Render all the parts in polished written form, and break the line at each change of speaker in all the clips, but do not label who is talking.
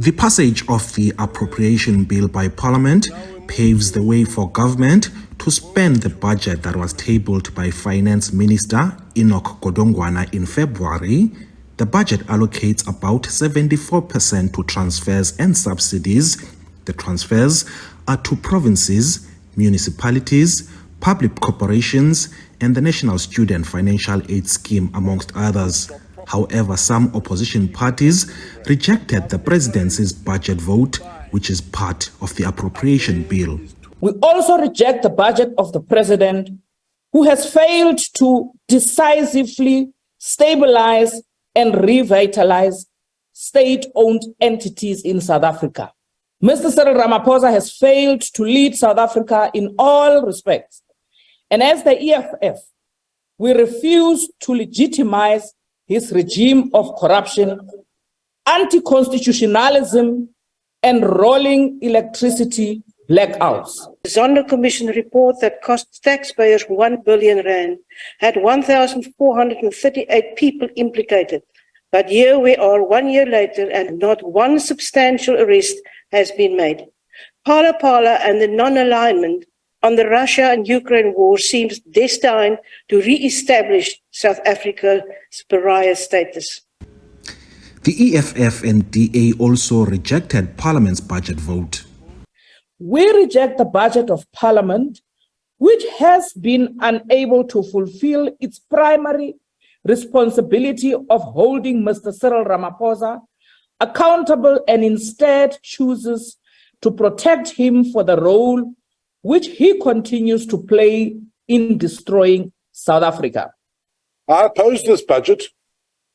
The passage of the Appropriation Bill by Parliament paves the way for government to spend the budget that was tabled by Finance Minister Enoch Godongwana in February. The budget allocates about 74% to transfers and subsidies. The transfers are to provinces, municipalities, public corporations, and the National Student Financial Aid Scheme, amongst others. However, some opposition parties rejected the Presidency's budget vote, which is part of the Appropriation Bill.
We also reject the budget of the President, who has failed to decisively stabilize and revitalize state-owned entities in South Africa. Mr. Cyril Ramaphosa has failed to lead South Africa in all respects. And as the EFF, we refuse to legitimize his regime of corruption, anti-constitutionalism, and rolling electricity blackouts.
The Zondo Commission report that cost taxpayers 1 billion rand had 1,438 people implicated. But here we are 1 year later and not one substantial arrest has been made. Pala and the non-alignment on the Russia and Ukraine war seems destined to re-establish South Africa's pariah status.
The EFF and DA also rejected Parliament's budget vote.
We reject the budget of Parliament, which has been unable to fulfill its primary responsibility of holding Mr. Cyril Ramaphosa accountable and instead chooses to protect him for the role which he continues to play in destroying South Africa.
I oppose this budget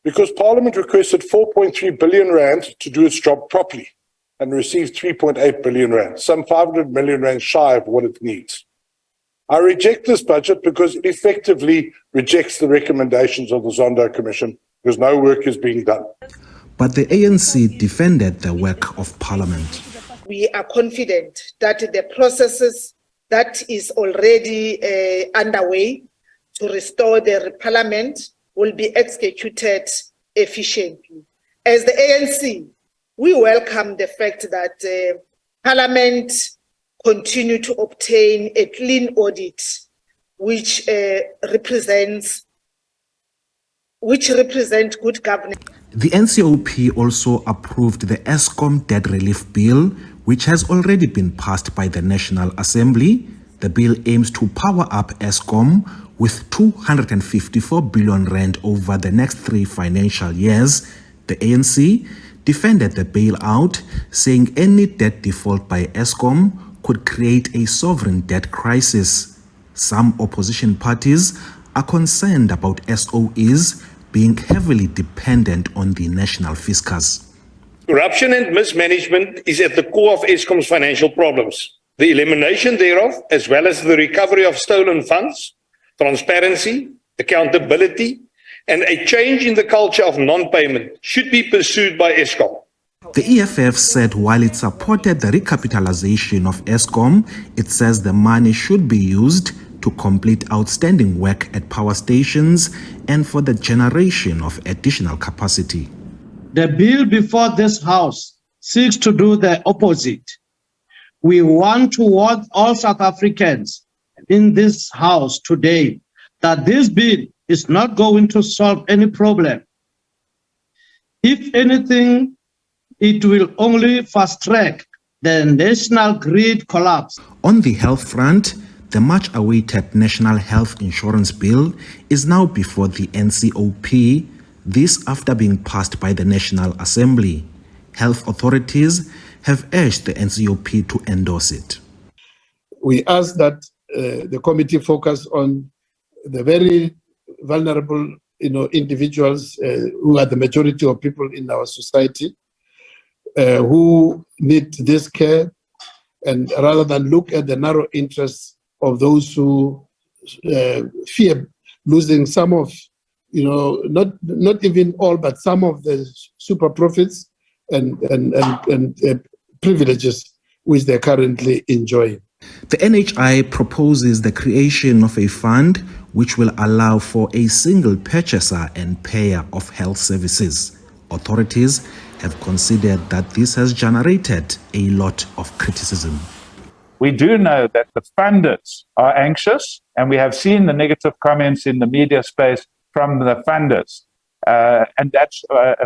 because Parliament requested 4.3 billion rand to do its job properly and received 3.8 billion rand, some 500 million rand shy of what it needs. I reject this budget because it effectively rejects the recommendations of the Zondo Commission because no work is being done.
But the ANC defended the work of Parliament.
We are confident that the processes that is already underway to restore the Parliament will be executed efficiently. As the ANC, we welcome the fact that Parliament continue to obtain a clean audit which represent good governance.
The NCOP also approved the Eskom Debt Relief Bill, which has already been passed by the National Assembly. The bill aims to power up Eskom with 254 billion rand over the next 3 financial years. The ANC defended the bailout, saying any debt default by Eskom could create a sovereign debt crisis. Some opposition parties are concerned about SOEs being heavily dependent on the national fiscus.
Corruption and mismanagement is at the core of Eskom's financial problems. The elimination thereof, as well as the recovery of stolen funds, transparency, accountability, and a change in the culture of non-payment should be pursued by Eskom.
The EFF said while it supported the recapitalization of Eskom, it says the money should be used to complete outstanding work at power stations and for the generation of additional capacity.
The bill before this House seeks to do the opposite. We want to warn all South Africans in this House today that this bill is not going to solve any problem. If anything, it will only fast-track the national grid collapse.
On the health front, the much-awaited National Health Insurance Bill is now before the NCOP, this after being passed by the National Assembly. Health authorities have urged the NCOP to endorse it.
We ask that the committee focus on the very vulnerable individuals who are the majority of people in our society who need this care, and rather than look at the narrow interests of those who fear losing some of, not even all, but some of the super profits and privileges which they're currently enjoying.
The NHI proposes the creation of a fund which will allow for a single purchaser and payer of health services. Authorities have considered that this has generated a lot of criticism.
We do know that the funders are anxious, and we have seen the negative comments in the media space from the funders. And that's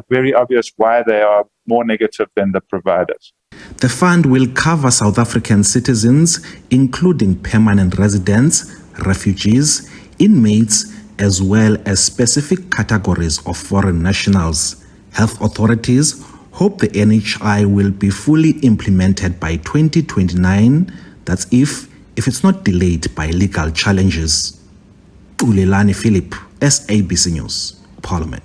very obvious why they are more negative than the providers.
The fund will cover South African citizens, including permanent residents, refugees, inmates, as well as specific categories of foreign nationals. Health authorities hope the NHI will be fully implemented by 2029, that's if it's not delayed by legal challenges. Ulelani Philip, SABC News, Parliament.